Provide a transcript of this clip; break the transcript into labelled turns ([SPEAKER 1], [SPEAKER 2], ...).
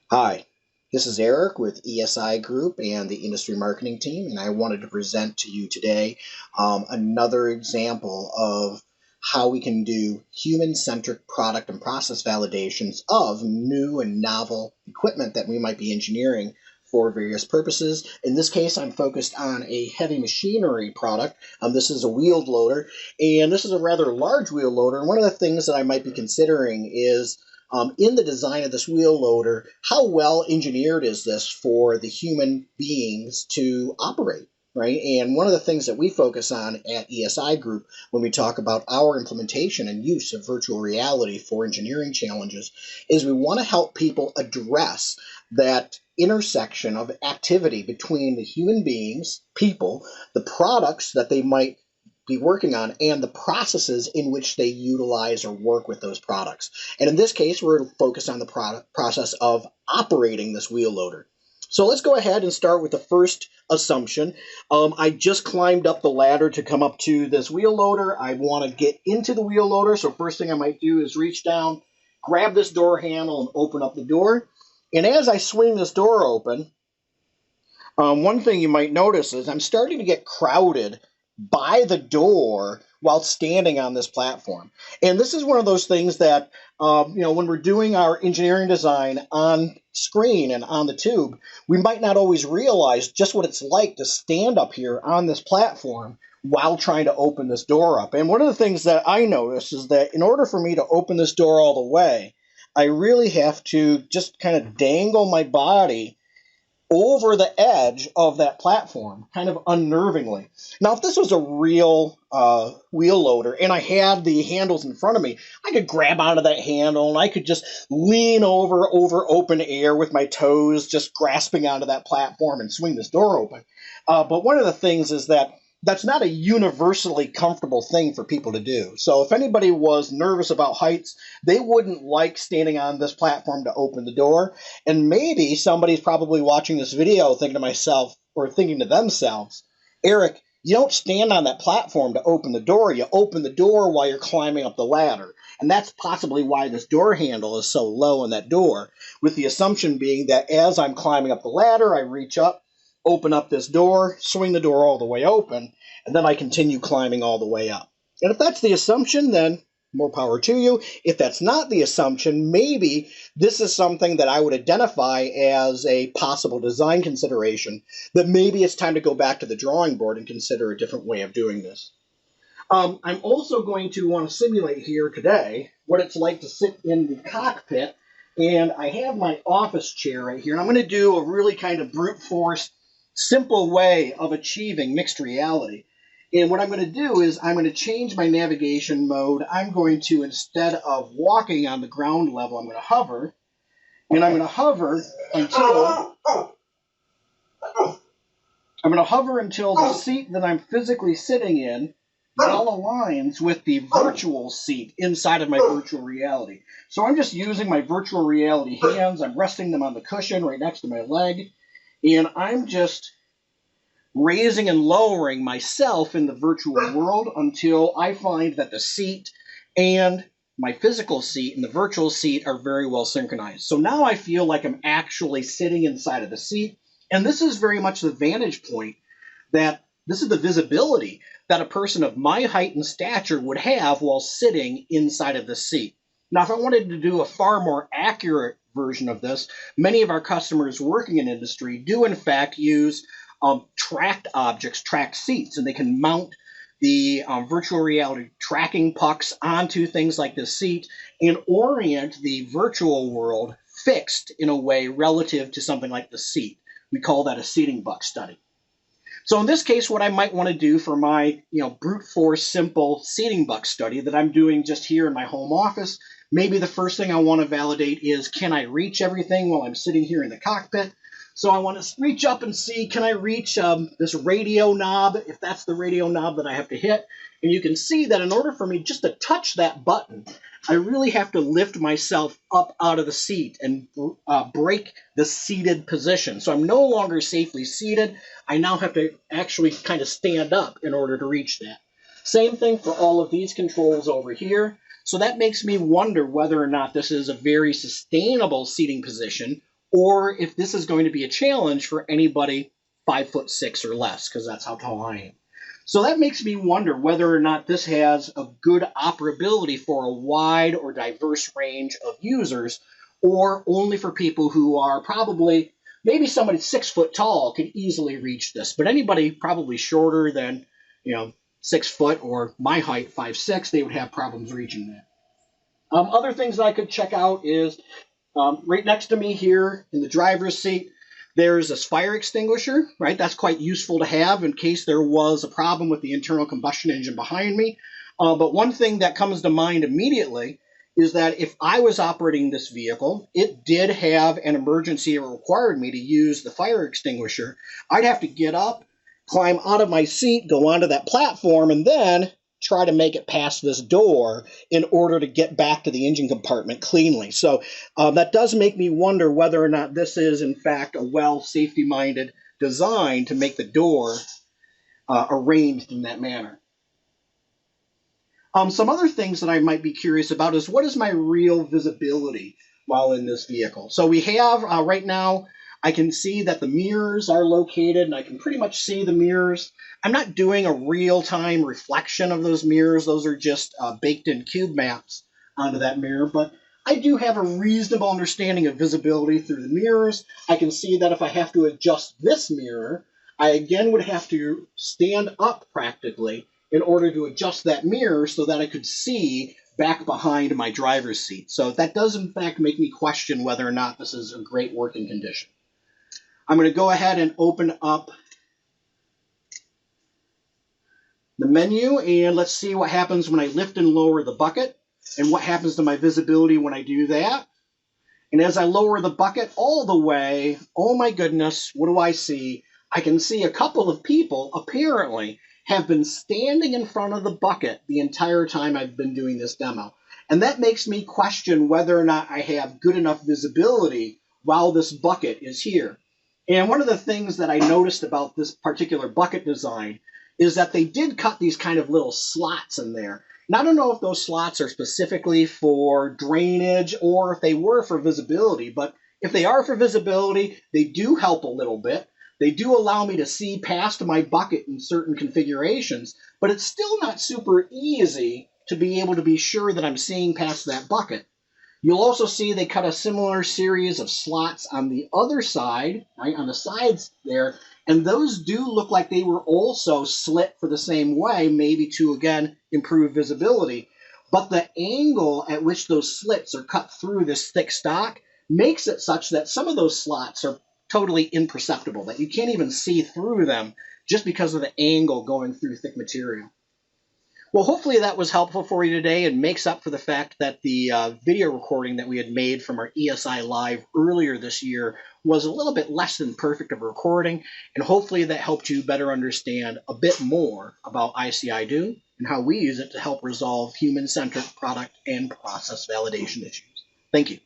[SPEAKER 1] Hi, this is Eric with ESI Group and the Industry Marketing Team, and I wanted to present to you today another example of how we can do human-centric product and process validations of new and novel equipment that we might be engineering for various purposes. In this case, I'm focused on a heavy machinery product. This is a wheeled loader, and this is a rather large wheel loader. And one of the things that I might be considering is in the design of this wheel loader, how well engineered is this for the human beings to operate, right? And one of the things that we focus on at ESI Group when we talk about our implementation and use of virtual reality for engineering challenges is we want to help people address that intersection of activity between the human beings, people, the products that they might be working on, and the processes in which they utilize or work with those products. And in this case, we're focused on the process of operating this wheel loader. So let's go ahead and start with the first assumption. I just climbed up the ladder to come up to this wheel loader. I want to get into the wheel loader. So first thing I might do is reach down, grab this door handle, and open up the door. And as I swing this door open, one thing you might notice is I'm starting to get crowded by the door while standing on this platform. And this is one of those things that, when we're doing our engineering design on screen and on the tube, we might not always realize just what it's like to stand up here on this platform while trying to open this door up. And one of the things that I notice is that in order for me to open this door all the way, I really have to just kind of dangle my body over the edge of that platform, kind of unnervingly. Now, if this was a real wheel loader and I had the handles in front of me, I could grab onto that handle and I could just lean over open air with my toes, just grasping onto that platform and swing this door open. But one of the things is that that's not a universally comfortable thing for people to do. So if anybody was nervous about heights, they wouldn't like standing on this platform to open the door. And maybe somebody's probably watching this video thinking to themselves, Eric, you don't stand on that platform to open the door. You open the door while you're climbing up the ladder. And that's possibly why this door handle is so low in that door, with the assumption being that as I'm climbing up the ladder, I reach up, open up this door, swing the door all the way open, and then I continue climbing all the way up. And if that's the assumption, then more power to you. If that's not the assumption, maybe this is something that I would identify as a possible design consideration, that maybe it's time to go back to the drawing board and consider a different way of doing this. I'm also going to want to simulate here today what it's like to sit in the cockpit, and I have my office chair right here, and I'm going to do a really kind of brute force, simple way of achieving mixed reality. And what I'm going to do is I'm going to change my navigation mode. I'm going to, instead of walking on the ground level, I'm going to hover. And I'm going to hover until the seat that I'm physically sitting in well aligns with the virtual seat inside of my virtual reality. So I'm just using my virtual reality hands. I'm resting them on the cushion right next to my leg. And I'm just raising and lowering myself in the virtual world until I find that the seat and my physical seat and the virtual seat are very well synchronized. So now I feel like I'm actually sitting inside of the seat. And this is very much the vantage point, that this is the visibility that a person of my height and stature would have while sitting inside of the seat. Now, if I wanted to do a far more accurate version of this, many of our customers working in industry do in fact use tracked objects, tracked seats, and they can mount the virtual reality tracking pucks onto things like this seat and orient the virtual world fixed in a way relative to something like the seat. We call that a seating buck study. So in this case, what I might want to do for my brute force simple seating buck study that I'm doing just here in my home office, maybe the first thing I want to validate is, can I reach everything while I'm sitting here in the cockpit? So I want to reach up and see, can I reach this radio knob, if that's the radio knob that I have to hit? And you can see that in order for me just to touch that button, I really have to lift myself up out of the seat and break the seated position. So I'm no longer safely seated. I now have to actually kind of stand up in order to reach that. Same thing for all of these controls over here. So that makes me wonder whether or not this is a very sustainable seating position, or if this is going to be a challenge for anybody 5'6" or less, because that's how tall I am. So that makes me wonder whether or not this has a good operability for a wide or diverse range of users, or only for people who are probably, maybe somebody 6 foot tall could easily reach this, but anybody probably shorter than, 6 foot or my height, 5'6", they would have problems reaching that. Other things that I could check out is right next to me here in the driver's seat, there's this fire extinguisher, right? That's quite useful to have in case there was a problem with the internal combustion engine behind me. But one thing that comes to mind immediately is that if I was operating this vehicle, it did have an emergency that required me to use the fire extinguisher, I'd have to get up, climb out of my seat, go onto that platform, and then try to make it past this door in order to get back to the engine compartment cleanly. So that does make me wonder whether or not this is, in fact, a well safety-minded design to make the door arranged in that manner. Some other things that I might be curious about is what is my real visibility while in this vehicle? So we have right now, I can see that the mirrors are located, and I can pretty much see the mirrors. I'm not doing a real-time reflection of those mirrors. Those are just baked-in cube maps onto that mirror, but I do have a reasonable understanding of visibility through the mirrors. I can see that if I have to adjust this mirror, I again would have to stand up practically in order to adjust that mirror so that I could see back behind my driver's seat. So that does in fact make me question whether or not this is a great working condition. I'm going to go ahead and open up the menu, and let's see what happens when I lift and lower the bucket, and what happens to my visibility when I do that. And as I lower the bucket all the way, oh my goodness, what do I see? I can see a couple of people apparently have been standing in front of the bucket the entire time I've been doing this demo. And that makes me question whether or not I have good enough visibility while this bucket is here. And one of the things that I noticed about this particular bucket design is that they did cut these kind of little slots in there. And I don't know if those slots are specifically for drainage or if they were for visibility, but if they are for visibility, they do help a little bit. They do allow me to see past my bucket in certain configurations, but it's still not super easy to be able to be sure that I'm seeing past that bucket. You'll also see they cut a similar series of slots on the other side, right, on the sides there, and those do look like they were also slit for the same way, maybe to, again, improve visibility. But the angle at which those slits are cut through this thick stock makes it such that some of those slots are totally imperceptible, that you can't even see through them just because of the angle going through thick material. Well, hopefully that was helpful for you today and makes up for the fact that the video recording that we had made from our ESI Live earlier this year was a little bit less than perfect of a recording, and hopefully that helped you better understand a bit more about IC.IDO and how we use it to help resolve human-centric product and process validation issues. Thank you.